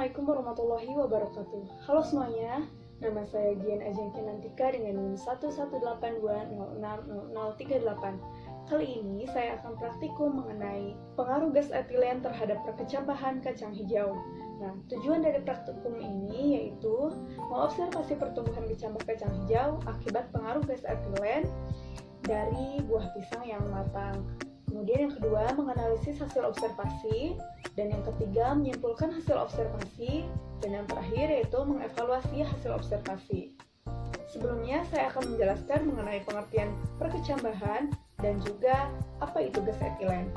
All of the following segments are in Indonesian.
Assalamualaikum warahmatullahi wabarakatuh. Halo semuanya, nama saya Gian Ajeng Kinantika dengan NIM 11820600038. Kali ini saya akan praktikum mengenai pengaruh gas etilen terhadap perkecambahan kacang hijau. Nah, tujuan dari praktikum ini yaitu mengobservasi pertumbuhan kecambah kacang hijau akibat pengaruh gas etilen dari buah pisang yang matang. Kemudian yang kedua, menganalisis hasil observasi. Dan yang ketiga, menyimpulkan hasil observasi. Dan yang terakhir yaitu mengevaluasi hasil observasi. Sebelumnya, saya akan menjelaskan mengenai pengertian perkecambahan dan juga apa itu gas etilen.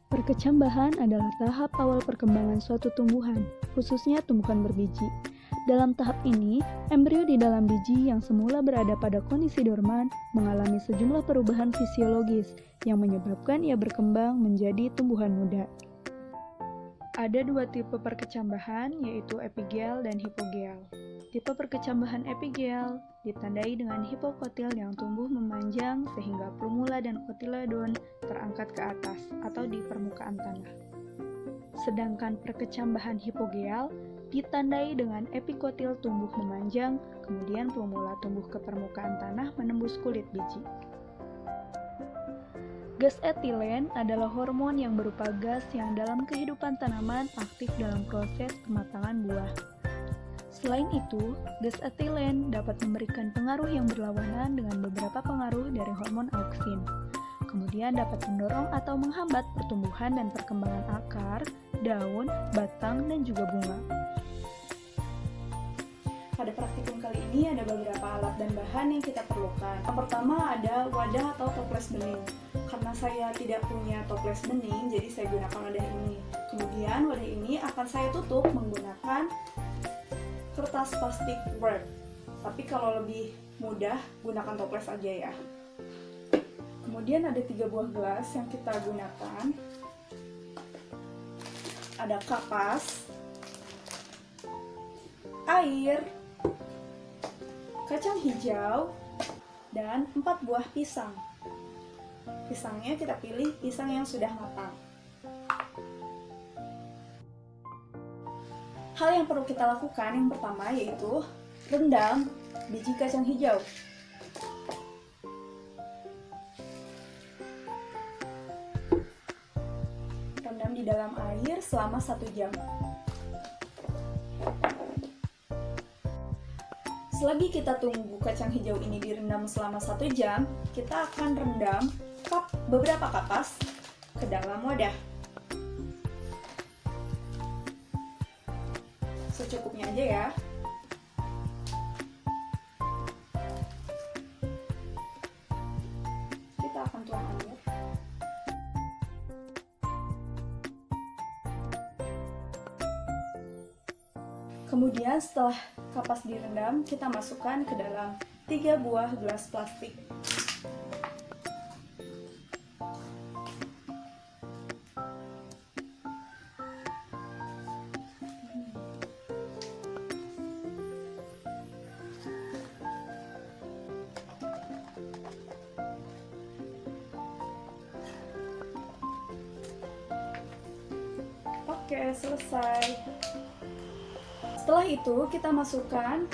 Perkecambahan adalah tahap awal perkembangan suatu tumbuhan, khususnya tumbuhan berbiji. Dalam tahap ini, embrio di dalam biji yang semula berada pada kondisi dorman mengalami sejumlah perubahan fisiologis yang menyebabkan ia berkembang menjadi tumbuhan muda. Ada dua tipe perkecambahan, yaitu epigel dan hipogel. Tipe perkecambahan epigel ditandai dengan hipokotil yang tumbuh memanjang sehingga plumula dan kotiledon terangkat ke atas atau di permukaan tanah. Sedangkan perkecambahan hipogel ditandai dengan epikotil tumbuh memanjang, kemudian plumula tumbuh ke permukaan tanah menembus kulit biji. Gas etilen adalah hormon yang berupa gas yang dalam kehidupan tanaman aktif dalam proses pematangan buah. Selain itu, gas etilen dapat memberikan pengaruh yang berlawanan dengan beberapa pengaruh dari hormon auksin. Kemudian dapat mendorong atau menghambat pertumbuhan dan perkembangan akar, daun, batang, dan juga bunga. Pada praktikum kali ini ada beberapa alat dan bahan yang kita perlukan. Yang pertama ada wadah atau toples bening. Karena saya tidak punya toples bening, jadi saya gunakan wadah ini. Kemudian wadah ini akan saya tutup menggunakan kertas plastik wrap. Tapi kalau lebih mudah, gunakan toples aja ya. Kemudian ada 3 buah gelas yang kita gunakan. Ada kapas, air, kacang hijau, dan 4 buah pisang. Pisangnya kita pilih pisang yang sudah matang. Hal yang perlu kita lakukan yang pertama yaitu rendam biji kacang hijau. Rendam di dalam air selama 1 jam. Selagi kita tunggu kacang hijau ini direndam selama 1 jam, kita akan rendam beberapa kapas ke dalam wadah. Secukupnya aja ya. Kita akan tuang air. Kemudian setelah kapas direndam, kita masukkan ke dalam 3 buah gelas plastik. Oke, selesai. Setelah itu kita masukkan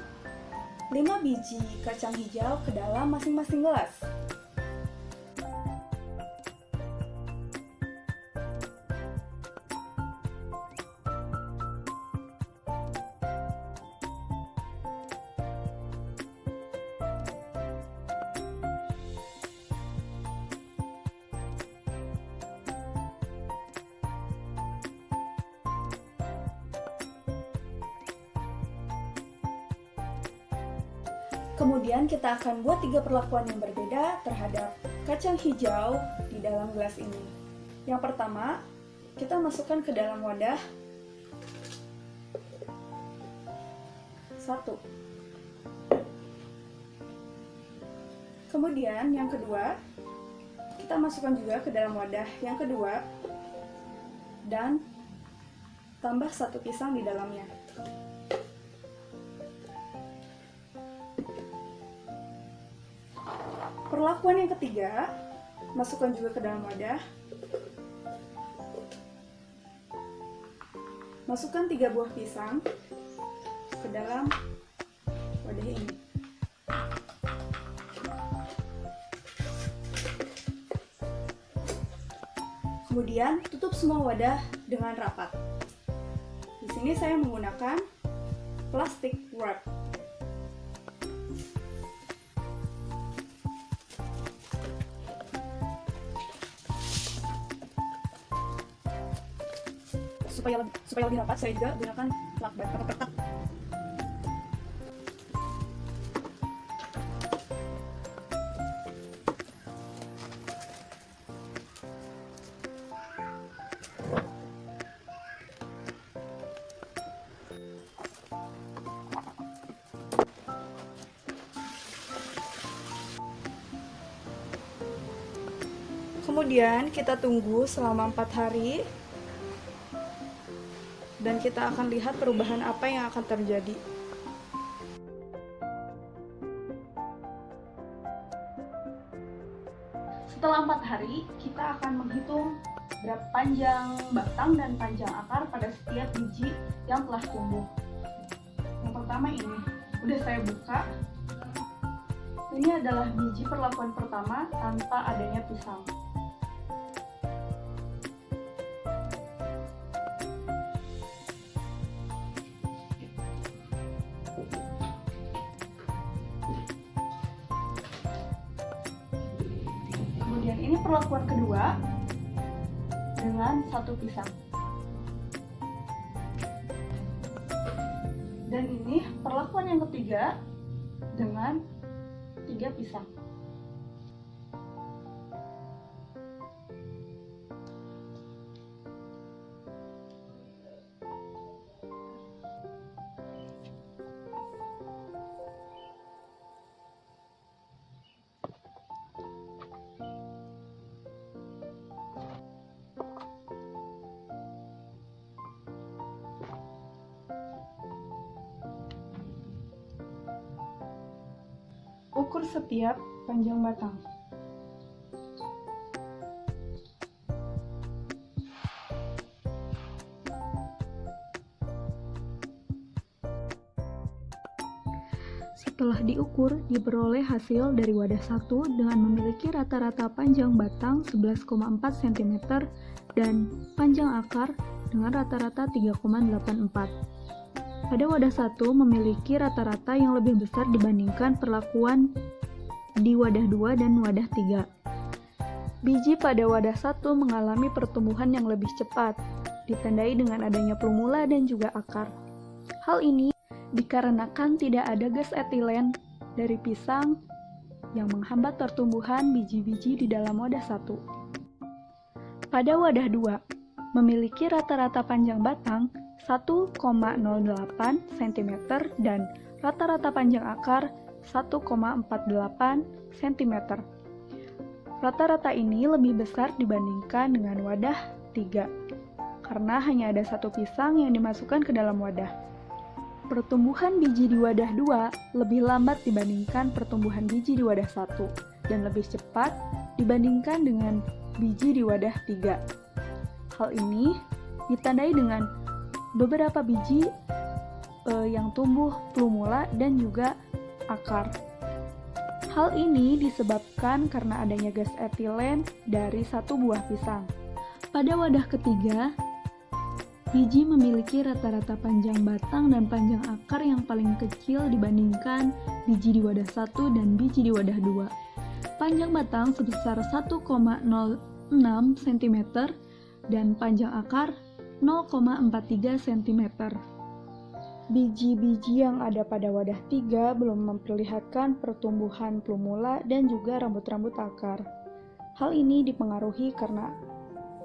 5 biji kacang hijau ke dalam masing-masing gelas. Kemudian kita akan buat 3 perlakuan yang berbeda terhadap kacang hijau di dalam gelas ini. Yang pertama, kita masukkan ke dalam wadah 1. Kemudian yang kedua, kita masukkan juga ke dalam wadah yang kedua dan tambah 1 pisang di dalamnya. Perlakuan yang ketiga, masukkan juga ke dalam wadah Masukkan 3 buah pisang ke dalam wadah ini. Kemudian tutup semua wadah dengan rapat. Di sini saya menggunakan plastik wrap. Supaya lebih rapat, saya juga gunakan lakban atau kertas. Kemudian kita tunggu selama 4 hari dan kita akan lihat perubahan apa yang akan terjadi. Setelah 4 hari, kita akan menghitung berapa panjang batang dan panjang akar pada setiap biji yang telah tumbuh. Yang pertama ini, udah saya buka. Ini adalah biji perlakuan pertama tanpa adanya pisang. Kemudian ini perlakuan kedua dengan 1 pisang. Dan ini perlakuan yang ketiga dengan 3 pisang. Ukur setiap panjang batang. Setelah diukur, diperoleh hasil dari wadah 1 dengan memiliki rata-rata panjang batang 11,4 cm dan panjang akar dengan rata-rata 3,84. Pada wadah 1 memiliki rata-rata yang lebih besar dibandingkan perlakuan di wadah 2 dan wadah 3. Biji pada wadah 1 mengalami pertumbuhan yang lebih cepat, ditandai dengan adanya plumula dan juga akar. Hal ini dikarenakan tidak ada gas etilen dari pisang yang menghambat pertumbuhan biji-biji di dalam wadah 1. Pada wadah 2, memiliki rata-rata panjang batang 1,08 cm dan rata-rata panjang akar 1,48 cm. Rata-rata ini lebih besar dibandingkan dengan wadah 3, karena hanya ada 1 pisang yang dimasukkan ke dalam wadah. Pertumbuhan biji di wadah 2 lebih lambat dibandingkan pertumbuhan biji di wadah 1 dan lebih cepat dibandingkan dengan biji di wadah 3. Hal ini ditandai dengan beberapa biji yang tumbuh plumula dan juga akar. Hal ini disebabkan karena adanya gas etilen dari 1 buah pisang. Pada wadah ketiga, biji memiliki rata-rata panjang batang dan panjang akar yang paling kecil dibandingkan biji di wadah 1 dan biji di wadah 2. Panjang batang sebesar 1,06 cm dan panjang akar 0,43 cm. Biji-biji yang ada pada wadah 3 belum memperlihatkan pertumbuhan plumula dan juga rambut-rambut akar. Hal ini dipengaruhi karena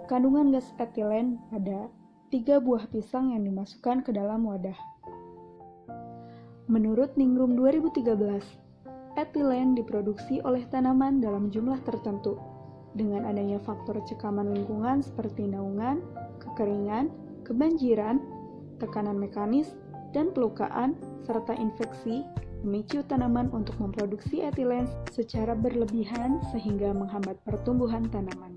kandungan gas etilen pada 3 buah pisang yang dimasukkan ke dalam wadah. Menurut Ningrum 2013, etilen diproduksi oleh tanaman dalam jumlah tertentu. Dengan adanya faktor cekaman lingkungan seperti naungan, kekeringan, kebanjiran, tekanan mekanis, dan pelukaan, serta infeksi, memicu tanaman untuk memproduksi etilen secara berlebihan sehingga menghambat pertumbuhan tanaman.